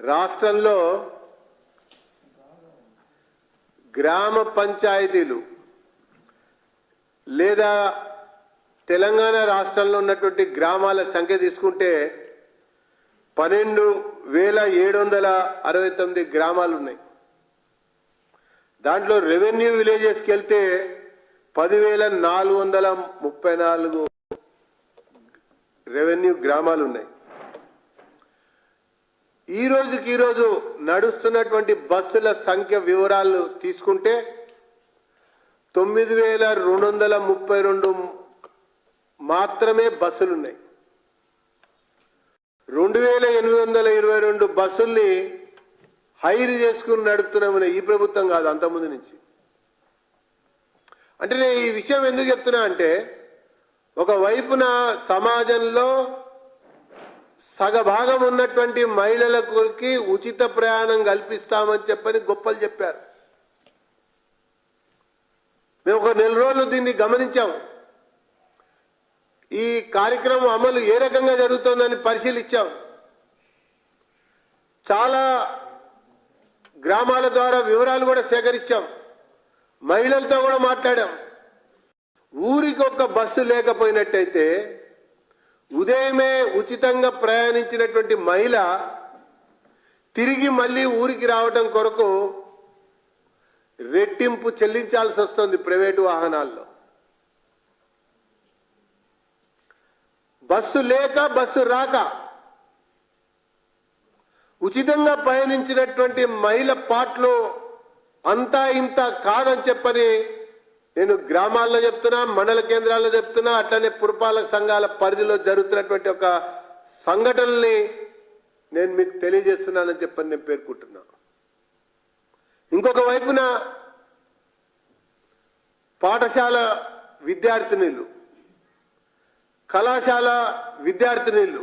రాష్ట్రంలో గ్రామ పంచాయతీలు లేదా తెలంగాణ రాష్ట్రంలో ఉన్నటువంటి గ్రామాల సంఖ్య తీసుకుంటే 12,769 గ్రామాలు ఉన్నాయి. దాంట్లో రెవెన్యూ విలేజెస్కి వెళ్తే 10,434 రెవెన్యూ గ్రామాలు ఉన్నాయి. ఈరోజు నడుస్తున్నటువంటి బస్సుల సంఖ్య వివరాలు తీసుకుంటే 9,232 మాత్రమే బస్సులు ఉన్నాయి. 2,822 బస్సుల్ని హైర్ చేసుకుని నడుపుతున్నామని ఈ ప్రభుత్వం కాదు, అంతకుముందు నుంచి. అంటే నేను ఈ విషయం ఎందుకు చెప్తున్నా అంటే, ఒకవైపున సమాజంలో సగభాగం ఉన్నటువంటి మహిళలకి ఉచిత ప్రయాణం కల్పిస్తామని చెప్పని గొప్పలు చెప్పారు. మేము ఒక నెల రోజులు దీన్ని గమనించాం. ఈ కార్యక్రమం అమలు ఏ రకంగా జరుగుతుందని పరిశీలించాం. చాలా గ్రామాల ద్వారా వివరాలు కూడా సేకరించాం, మహిళలతో కూడా మాట్లాడాం. ఊరికి ఒక బస్సు లేకపోయినట్టయితే ఉదయమే ఉచితంగా ప్రయాణించినటువంటి మహిళ తిరిగి మళ్ళీ ఊరికి రావడం కొరకు రెట్టింపు చెల్లించాల్సి వస్తుంది ప్రైవేటు వాహనాల్లో. బస్సు లేక బస్సు రాక ఉచితంగా పయనించినటువంటి మహిళ పాటలు అంతా ఇంత కాదని చెప్పని నేను గ్రామాల్లో చెప్తున్నా, మండల కేంద్రాల్లో చెప్తున్నా, అట్లనే పురపాలక సంఘాల పరిధిలో జరుగుతున్నటువంటి ఒక సంఘటనల్ని నేను మీకు తెలియజేస్తున్నానని చెప్పని నేను పేర్కొంటున్నా. ఇంకొక వైపున పాఠశాల విద్యార్థినులు, కళాశాల విద్యార్థినులు,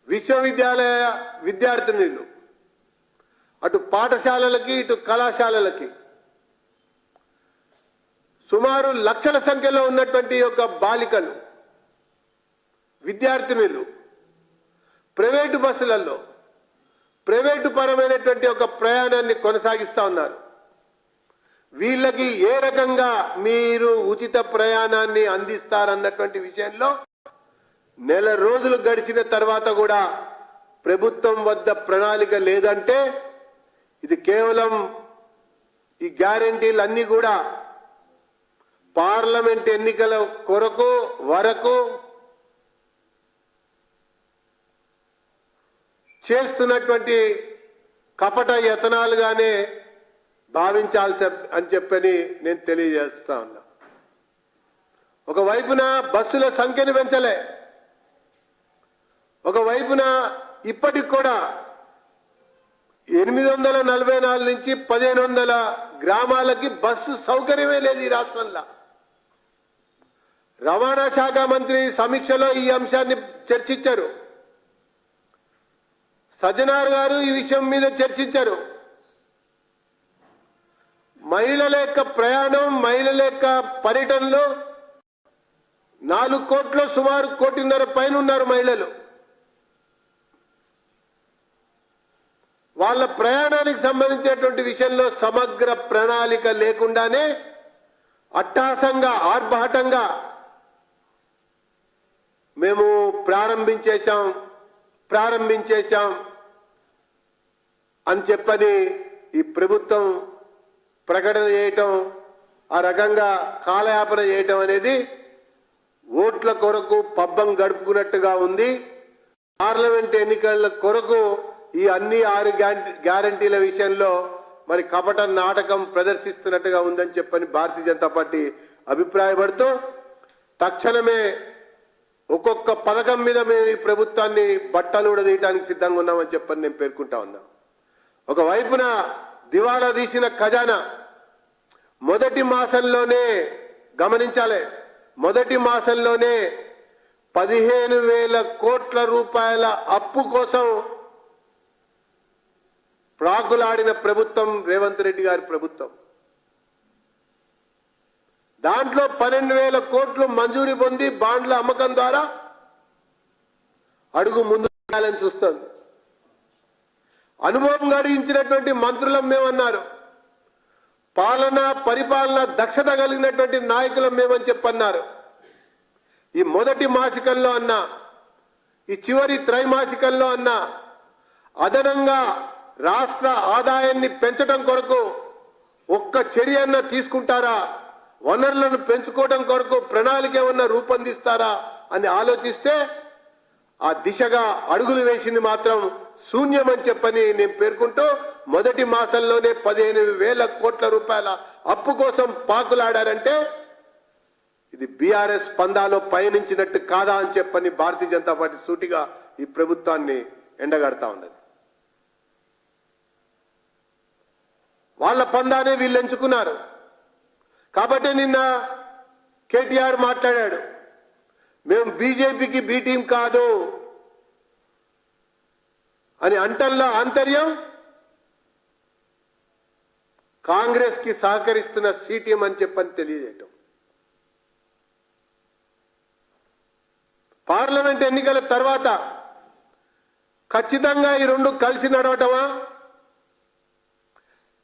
విశ్వవిద్యాలయ విద్యార్థినులు, అటు పాఠశాలలకి ఇటు కళాశాలలకి సుమారు లక్షల సంఖ్యలో ఉన్నటువంటి ఒక బాలికలు, విద్యార్థినులు ప్రైవేటు బస్సులలో ప్రైవేటు పరమైనటువంటి ఒక ప్రయాణాన్ని కొనసాగిస్తూ ఉన్నారు. వీళ్ళకి ఏ రకంగా మీరు ఉచిత ప్రయాణాన్ని అందిస్తారన్నటువంటి విషయంలో నెల రోజులు గడిచిన తర్వాత కూడా ప్రభుత్వం వద్ద ప్రణాళిక లేదంటే ఇది కేవలం ఈ గ్యారెంటీలన్నీ కూడా పార్లమెంట్ ఎన్నికల వరకు చేస్తున్నటువంటి కపట యతనాలుగానే భావించాల్సి అని చెప్పని నేను తెలియజేస్తా ఉన్నా. ఒకవైపున బస్సుల సంఖ్యను పెంచలే, ఒకవైపున ఇప్పటికి కూడా 844 నుంచి 1,500 గ్రామాలకి బస్సు సౌకర్యమే లేదు ఈ రాష్ట్రంలో. రవాణా శాఖ మంత్రి సమీక్షలో ఈ అంశాన్ని చర్చించారు. సజ్జనార్ గారు ఈ విషయం మీద చర్చించారు. మహిళల యొక్క ప్రయాణం, మహిళల యొక్క పర్యటనలో 4 కోట్ల సుమారు 1.5 కోటి పైన ఉన్నారు మహిళలు. వాళ్ళ ప్రయాణానికి సంబంధించినటువంటి విషయంలో సమగ్ర ప్రణాళిక లేకుండానే అట్టహాసంగా ఆర్భాటంగా మేము ప్రారంభించేశాం అని చెప్పని ఈ ప్రభుత్వం ప్రకటన చేయటం, ఆ రకంగా కాలయాపన చేయటం అనేది ఓట్ల కొరకు పబ్బం గడుపుకున్నట్టుగా ఉంది. పార్లమెంట్ ఎన్నికల కొరకు ఈ అన్ని 6 గ్యారంటీల విషయంలో మరి కపట నాటకం ప్రదర్శిస్తున్నట్టుగా ఉందని చెప్పని భారతీయ జనతా పార్టీ అభిప్రాయపడుతూ తక్షణమే ఒక్కొక్క పథకం మీద మేము ఈ ప్రభుత్వాన్ని బట్టలు ఉడదీయడానికి సిద్ధంగా ఉన్నామని చెప్పని నేను పేర్కొంటా ఉన్నా. ఒకవైపున దివాలా తీసిన ఖజానా మొదటి మాసంలోనే గమనించాలి, మొదటి మాసంలోనే 15,000 కోట్ల రూపాయల అప్పు కోసం ప్రాకులాడిన ప్రభుత్వం రేవంత్ రెడ్డి గారి ప్రభుత్వం. దాంట్లో 12,000 కోట్లు మంజూరీ పొంది బాండ్ల అమ్మకం ద్వారా అడుగు ముందు చూస్తుంది. అనుభవం గడించినటువంటి మంత్రులం మేమన్నారు. పాలన పరిపాలన దక్షత కలిగినటువంటి నాయకులం మేమని చెప్పన్నారు. ఈ మొదటి మాసికంలో అన్నా, ఈ చివరి త్రైమాసికంలో అన్నా అదనంగా రాష్ట్ర ఆదాయాన్ని పెంచడం కొరకు ఒక్క చర్య అన్నా తీసుకుంటారా, వనరులను పెంచుకోవడం కొరకు ప్రణాళిక ఏమన్నా రూపొందిస్తారా అని ఆలోచిస్తే ఆ దిశగా అడుగులు వేసింది మాత్రం శూన్యమని చెప్పని నేను పేర్కొంటూ, మొదటి మాసంలోనే 15,000 కోట్ల రూపాయల అప్పు కోసం పాకులాడారంటే ఇది బీఆర్ఎస్ పందాలో పయనించినట్టు కాదా అని చెప్పని భారతీయ జనతా పార్టీ సూటిగా ఈ ప్రభుత్వాన్ని ఎండగడతా ఉన్నది. వాళ్ళ పందానే వీళ్ళు ఎంచుకున్నారు. కాబట్టి నిన్న కేటీఆర్ మాట్లాడాడు, మేము బీజేపీకి బి టీం కాదు అని అంటల్లో ఆంతర్యం కాంగ్రెస్ కి సహకరిస్తున్న సి టీం అని చెప్పని తెలియజేయటం. పార్లమెంట్ ఎన్నికల తర్వాత ఖచ్చితంగా ఈ రెండు కలిసి నడవటమా,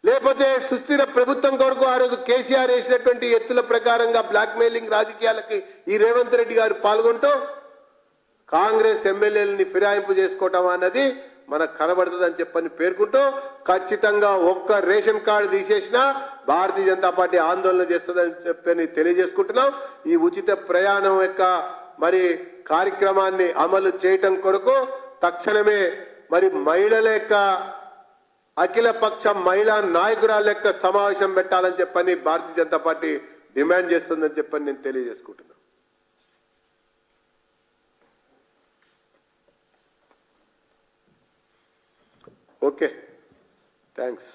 లేకపోతే సుస్థిర ప్రభుత్వం కొరకు ఆ రోజు కేసీఆర్ వేసినటువంటి ఎత్తుల ప్రకారంగా బ్లాక్ మెయిలింగ్ రాజకీయాలకి ఈ రేవంత్ రెడ్డి గారు పాల్గొంటూ కాంగ్రెస్ ఎమ్మెల్యేలని ఫిరాయింపు చేసుకోవటం అన్నది మనకు కనబడుతుందని చెప్పని పేర్కొంటూ, ఖచ్చితంగా ఒక్క ration card తీసేసినా Bharatiya Janata party ఆందోళన చేస్తుందని చెప్పని తెలియజేసుకుంటున్నాం. ఈ ఉచిత ప్రయాణం యొక్క మరి కార్యక్రమాన్ని అమలు చేయటం కొరకు తక్షణమే మరి మహిళల యొక్క అఖిలపక్ష మహిళా నాయకురాల యొక్క సమావేశం పెట్టాలని చెప్పని భారతీయ జనతా పార్టీ డిమాండ్ చేస్తుందని చెప్పని నేను తెలియజేసుకుంటున్నాను. Okay, thanks.